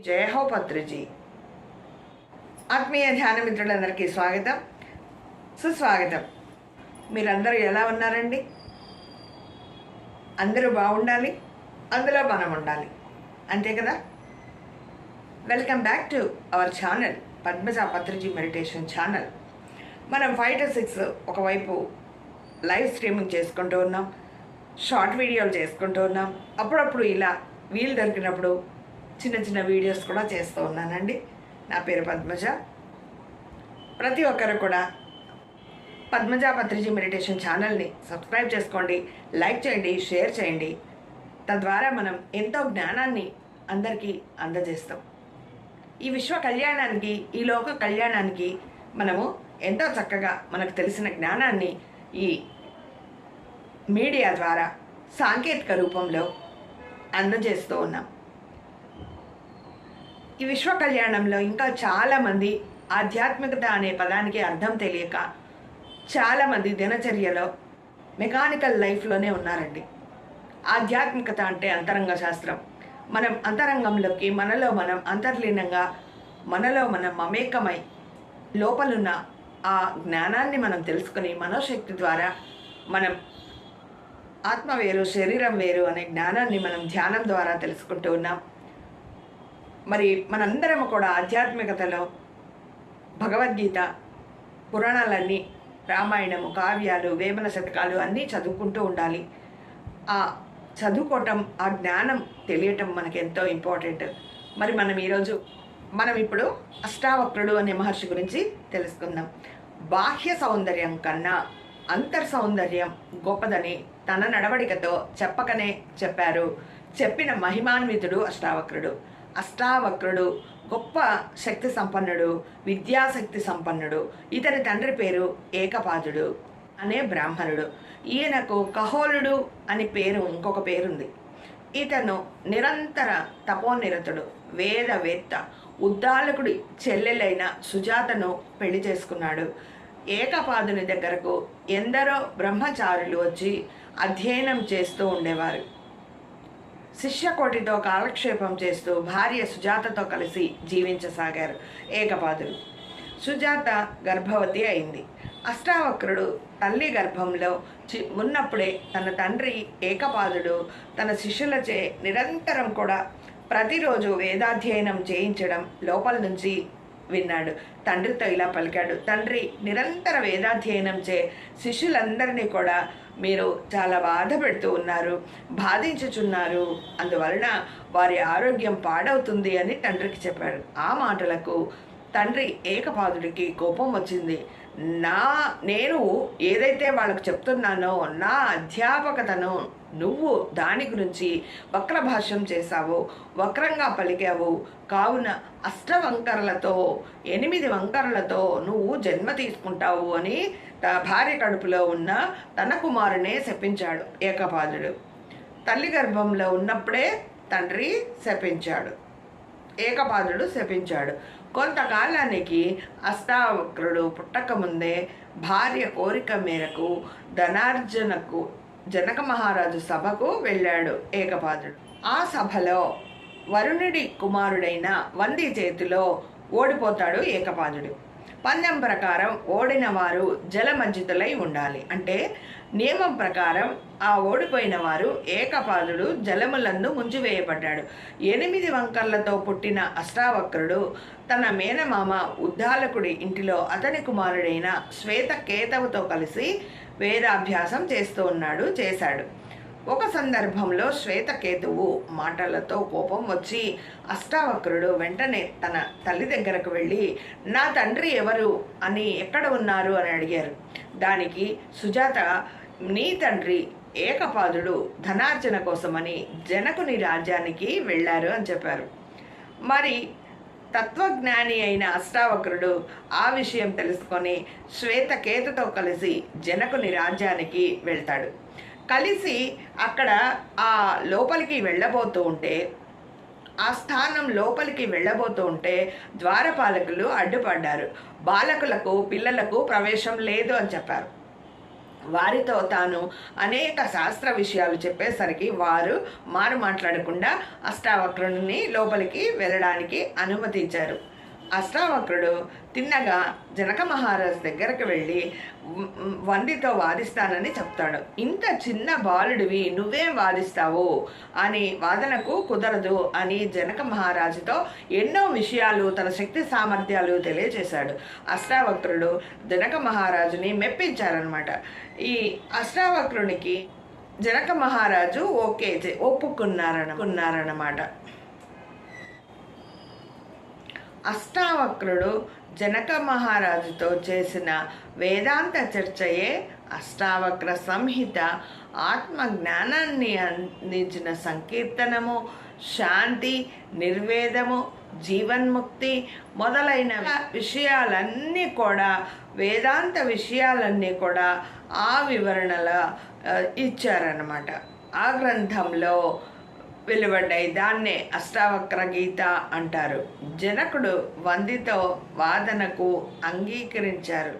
జయ హో పత్రిజీ. ఆత్మీయ ధ్యాన మిత్రులందరికీ స్వాగతం, సుస్వాగతం. మీరందరూ ఎలా ఉన్నారండి? అందరూ బాగుండాలి, అందులో మనం ఉండాలి, అంతే కదా. Welcome back to our channel Padmaja Patriji meditation channel. మనం 5 to 6 ఒకవైపు లైవ్ స్ట్రీమింగ్ చేసుకుంటూ ఉన్నాం, షార్ట్ వీడియోలు చేసుకుంటూ ఉన్నాం. అప్పుడప్పుడు ఇలా వీలు దొరికినప్పుడు చిన్న చిన్న వీడియోస్ కూడా చేస్తూ ఉన్నానండి. నా పేరు పద్మజ. ప్రతి ఒక్కరు కూడా పద్మజ పత్రిజీ మెడిటేషన్ ఛానల్ని సబ్స్క్రైబ్ చేసుకోండి, లైక్ చేయండి, షేర్ చేయండి. తద్వారా మనం ఎంతో జ్ఞానాన్ని అందరికీ అందజేస్తాం. ఈ విశ్వ కళ్యాణానికి, ఈ లోక కళ్యాణానికి మనము ఎంతో చక్కగా మనకు తెలిసిన జ్ఞానాన్ని ఈ మీడియా ద్వారా సాంకేతిక రూపంలో అందజేస్తూ ఉన్నాం. ఈ విశ్వ కళ్యాణంలో ఇంకా చాలామంది ఆధ్యాత్మికత అనే పదానికి అర్థం తెలియక చాలామంది దినచర్యలో మెకానికల్ లైఫ్లోనే ఉన్నారండి. ఆధ్యాత్మికత అంటే అంతరంగ శాస్త్రం. మనం అంతరంగంలోకి మనలో మనం అంతర్లీనంగా మనలో మనం మమేకమై లోపలున్న ఆ జ్ఞానాన్ని మనం తెలుసుకుని మనోశక్తి ద్వారా మనం ఆత్మ వేరు శరీరం వేరు అనే జ్ఞానాన్ని మనం ధ్యానం ద్వారా తెలుసుకుంటూ ఉన్నాం. మరి మనందరం కూడా ఆధ్యాత్మికతలో భగవద్గీత, పురాణాలన్నీ, రామాయణము, కావ్యాలు, వేమన శతకాలు అన్నీ చదువుకుంటూ ఉండాలి. ఆ చదువుకోవటం, ఆ జ్ఞానం తెలియటం మనకి ఎంతో ఇంపార్టెంట్. మరి మనం ఇప్పుడు అష్టావక్రుడు అనే మహర్షి గురించి తెలుసుకుందాం. బాహ్య సౌందర్యం కన్నా అంతర్ సౌందర్యం గొప్పదని తన నడవడికతో చెప్పకనే చెప్పారు. చెప్పిన మహిమాన్వితుడు అష్టావక్రుడు. అష్టావక్రుడు గొప్ప శక్తి సంపన్నుడు, విద్యాశక్తి సంపన్నుడు. ఇతని తండ్రి పేరు ఏకపాదుడు అనే బ్రాహ్మణుడు. ఈయనకు కహోలుడు అని ఇంకొక పేరుంది. ఇతను నిరంతర తపోనిరతుడు, వేదవేత్త. ఉద్దాలకుడి చెల్లెలైన సుజాతను పెళ్లి చేసుకున్నాడు. ఏకపాదుని దగ్గరకు ఎందరో బ్రహ్మచారులు వచ్చి అధ్యయనం చేస్తూ ఉండేవారు. శిష్యకోటితో కాలక్షేపం చేస్తూ భార్య సుజాతతో కలిసి జీవించసాగారు ఏకపాదుడు. సుజాత గర్భవతి అయింది. అష్టావక్రుడు తల్లి గర్భంలో ఉన్నప్పుడే తన తండ్రి ఏకపాదుడు తన శిష్యులచే నిరంతరం కూడా ప్రతిరోజు వేదాధ్యయనం చేయించడం లోపల నుంచి విన్నాడు. తండ్రితో ఇలా పలికాడు, తండ్రి నిరంతర వేదాధ్యయనం శిష్యులందరినీ కూడా మీరు చాలా బాధ పెడుతూ ఉన్నారు, బాధించుచున్నారు, అందువలన వారి ఆరోగ్యం పాడవుతుంది అని తండ్రికి చెప్పాడు. ఆ మాటలకు తండ్రి ఏకపాదుడికి కోపం వచ్చింది. నేను ఏదైతే వాళ్ళకు చెప్తున్నానో నా అధ్యాపకతను నువ్వు దాని గురించి వక్రభాష్యం చేశావు, వక్రంగా పలికావు, కావున 8 వంకరలతో నువ్వు జన్మ తీసుకుంటావు అని భార్య కడుపులో ఉన్న తన కుమారునే శపించాడు ఏకపాదుడు. తల్లి గర్భంలో ఉన్నప్పుడే తండ్రి ఏకపాదుడు శపించాడు. కొంతకాలానికి అష్టావక్రుడు పుట్టకముందే భార్య కోరిక మేరకు ధనార్జనకు జనక మహారాజు సభకు వెళ్ళాడు ఏకపాదుడు. ఆ సభలో వరుణుడి కుమారుడైన వంది చేతిలో ఓడిపోతాడు ఏకపాదుడు. పందెం ప్రకారం ఓడిన వారు జలమజ్జితులై ఉండాలి. అంటే నియమం ప్రకారం ఆ ఓడిపోయిన వారు ఏకపాదుడు జలములందు ముంచివేయబడ్డాడు. 8 వంకర్లతో పుట్టిన అష్టావక్రుడు తన మేనమామ ఉద్దాలకుడి ఇంటిలో అతని కుమారుడైన శ్వేతకేతవుతో కలిసి వేదాభ్యాసం చేశాడు. ఒక సందర్భంలో శ్వేతకేతువు మాటలతో కోపం వచ్చి అష్టావక్రుడు వెంటనే తన తల్లి దగ్గరకు వెళ్ళి నా తండ్రి ఎవరు అని, ఎక్కడ ఉన్నారు అని అడిగారు. దానికి సుజాత నీ తండ్రి ఏకపాదుడు ధనార్జన కోసమని జనకుని రాజ్యానికి వెళ్ళారు అని చెప్పారు. మరి తత్వజ్ఞాని అయిన అష్టావక్రుడు ఆ విషయం తెలుసుకొని శ్వేతకేతుతో కలిసి జనకుని రాజ్యానికి వెళ్తాడు. కలిసి అక్కడ ఆ లోపలికి వెళ్ళబోతూ ఉంటే, ఆ స్థానం లోపలికి వెళ్ళబోతూ ఉంటే ద్వారపాలకులు అడ్డుపడ్డారు. బాలకులకు, పిల్లలకు ప్రవేశం లేదు అని చెప్పారు. వారితో తాను అనేక శాస్త్ర విషయాలు చెప్పేసరికి వారు మాట్లాడకుండా అష్టావక్రుని లోపలికి వెళ్ళడానికి అనుమతించారు. అష్టావక్రుడు తిన్నగా జనక మహారాజు దగ్గరకు వెళ్ళి వందితో వాదిస్తానని చెప్తాడు. ఇంత చిన్న బాలుడివి నువ్వేం వాదిస్తావు అని వాదనకు కుదరదు అని జనక మహారాజుతో ఎన్నో విషయాలు తన శక్తి సామర్థ్యాలు తెలియజేశాడు. అష్టావక్రుడు జనక మహారాజుని మెప్పించారనమాట. ఈ అష్టావక్రునికి జనక మహారాజు ఒప్పుకున్నారన్నమాట. అష్టావక్రుడు జనక మహారాజుతో చేసిన వేదాంత చర్చయే అష్టావక్ర సంహిత. ఆత్మజ్ఞానాన్ని అందించిన సంకీర్తనము, శాంతి, నిర్వేదము, జీవన్ముక్తి మొదలైన విషయాలన్నీ కూడా, వేదాంత విషయాలన్నీ కూడా ఆ వివరణల ఇచ్చారన్నమాట. ఆ గ్రంథంలో వెలువడ్డాయి. దాన్నే అష్టావక్ర గీత అంటారు. జనకుడు వందితో వాదనకు అంగీకరించారు.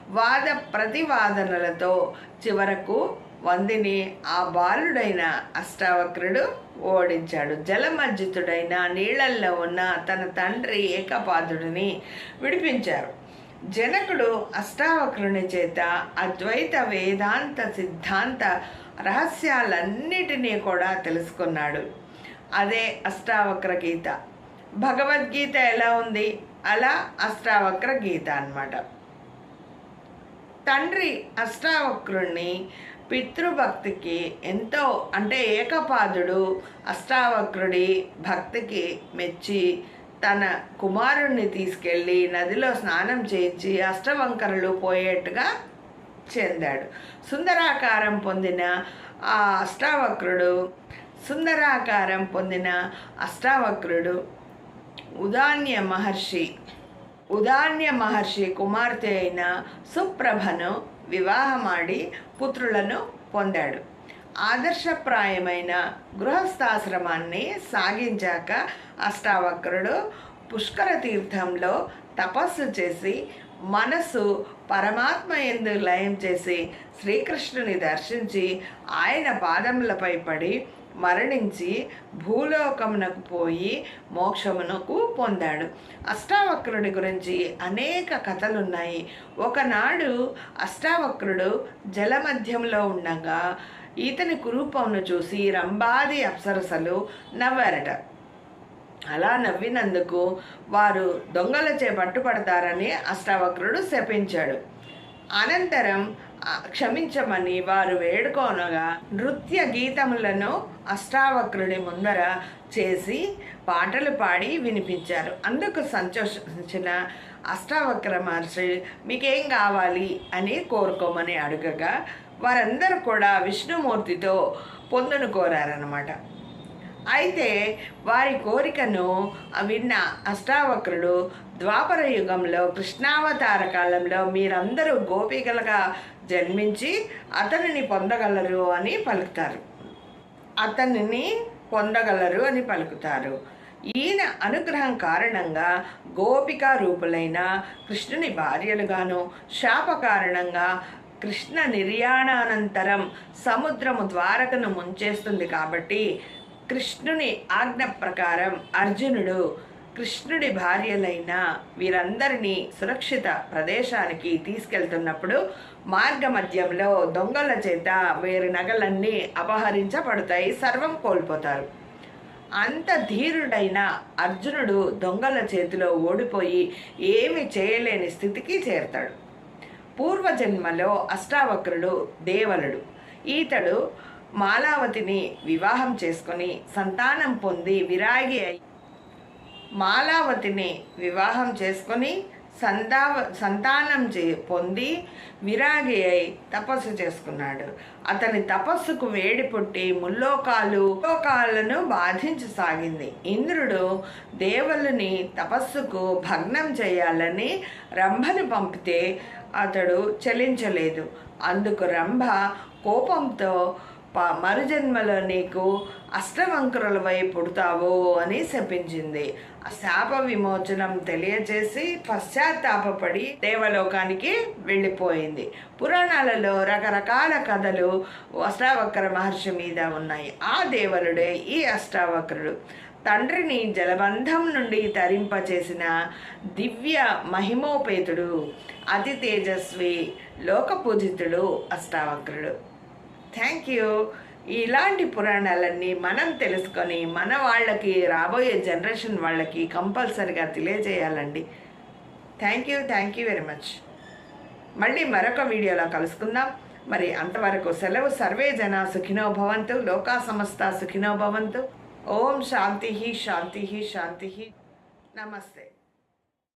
వాద ప్రతివాదనలతో చివరకు వందిని ఆ బాలుడైన అష్టావక్రుడు ఓడించాడు. జలమజ్జితుడైన నీళ్లల్లో ఉన్న తన తండ్రి ఏకపాదుడిని విడిపించారు. జనకుడు అష్టావక్రుని చేత అద్వైత వేదాంత సిద్ధాంత రహస్యాలన్నిటినీ కూడా తెలుసుకున్నాడు. అదే అష్టావక్ర గీత. భగవద్గీత ఎలా ఉంది అలా అష్టావక్ర గీత అన్నమాట. తండ్రి అష్టావక్రుణ్ణి పితృభక్తికి ఎంతో ఏకపాదుడు అష్టావక్రుడి భక్తికి మెచ్చి తన కుమారుణ్ణి తీసుకెళ్ళి నదిలో స్నానం చేయించి అష్టవంకరలు పోయేట్టుగా చెందాడు. సుందరాకారం పొందిన అష్టావక్రుడు ఉదాన్య మహర్షి కుమార్తె అయిన సుప్రభను వివాహమాడి పుత్రులను పొందాడు. ఆదర్శప్రాయమైన గృహస్థాశ్రమాన్ని సాగించాక అష్టావక్రుడు పుష్కర తీర్థంలో తపస్సు చేసి మనస్సు పరమాత్మ యందు లయం చేసి శ్రీకృష్ణుని దర్శించి ఆయన పాదములపై పడి మరణించి భూలోకమునకు పోయి మోక్షమునకు పొందాడు. అష్టావక్రుడి గురించి అనేక కథలున్నాయి. ఒకనాడు అష్టావక్రుడు జలమధ్యంలో ఉండగా ఈతని కురూపమును చూసి రంభాది అప్సరసలు నవ్వారట. అలా నవ్వినందుకు వారు దొంగలచే పట్టుపడతారని అష్టావక్రుడు శపించాడు. అనంతరం క్షమించమని వారు వేడుకోనగా నృత్య గీతములను అష్టావక్రుడి ముందర చేసి పాటలు పాడి వినిపించారు. అందుకు సంతోషించిన అష్టావక్ర మహర్షి మీకేం కావాలి అని కోరుకోమని అడగగా వారందరూ కూడా విష్ణుమూర్తితో పొందును కోరారన్నమాట. అయితే వారి కోరికను విన్న అష్టావక్రుడు ద్వాపర యుగంలో కృష్ణావతార కాలంలో మీరందరూ గోపికలుగా జన్మించి అతనిని పొందగలరు అని పలుకుతారు. ఈయన అనుగ్రహం కారణంగా గోపికా రూపులైన కృష్ణుని భార్యలుగాను, శాప కారణంగా కృష్ణ నిర్యాణానంతరం సముద్రము ద్వారకను ముంచేస్తుంది కాబట్టి కృష్ణుని ఆజ్ఞ ప్రకారం అర్జునుడు కృష్ణుడి భార్యలైన వీరందరినీ సురక్షిత ప్రదేశానికి తీసుకెళ్తున్నప్పుడు మార్గ మధ్యంలో దొంగల చేత వీరి నగలన్నీ అపహరించబడతాయి, సర్వం కోల్పోతారు. అంత ధీరుడైన అర్జునుడు దొంగల చేతిలో ఓడిపోయి ఏమి చేయలేని స్థితికి చేరతాడు. పూర్వజన్మలో అష్టావక్రుడు దేవలుడు. ఈతడు మాలావతిని వివాహం చేసుకొని సంతానం పొంది విరాగి అయి పొంది విరాగి అయి తపస్సు చేసుకున్నాడు. అతని తపస్సుకు వేడి పుట్టి ముల్లోకాలను బాధించసాగింది. ఇంద్రుడు దేవులని తపస్సుకు భగ్నం చేయాలని రంభను పంపితే అతడు చలించలేదు. అందుకు రంభ కోపంతో మరుజన్మలో నీకు అష్టవంకరులవై పుడతావు అని శపించింది. ఆ శాప విమోచనం తెలియజేసి పశ్చాత్తాపడి దేవలోకానికి వెళ్ళిపోయింది. పురాణాలలో రకరకాల కథలు అష్టావక్ర మహర్షి మీద ఉన్నాయి. ఆ దేవుడే ఈ అష్టావక్రుడు. తండ్రిని జలబంధం నుండి తరింపచేసిన దివ్య మహిమోపేతుడు, అతి తేజస్వి, లోకపూజితుడు అష్టావక్రుడు. Thank you. ఇలాంటి పురాణాలన్నీ మనం తెలుసుకొని మన వాళ్ళకి, రాబోయే జనరేషన్ వాళ్ళకి కంపల్సరిగా తెలియజేయాలండి. Thank you very much. మళ్ళీ మరొక వీడియోలో కలుసుకుందాం. మరి అంతవరకు సెలవు. సర్వే జనా సుఖినో భవంతు, లోకా సమస్త సుఖినో భవంతు. ఓం శాంతి శాంతి శాంతి. నమస్తే.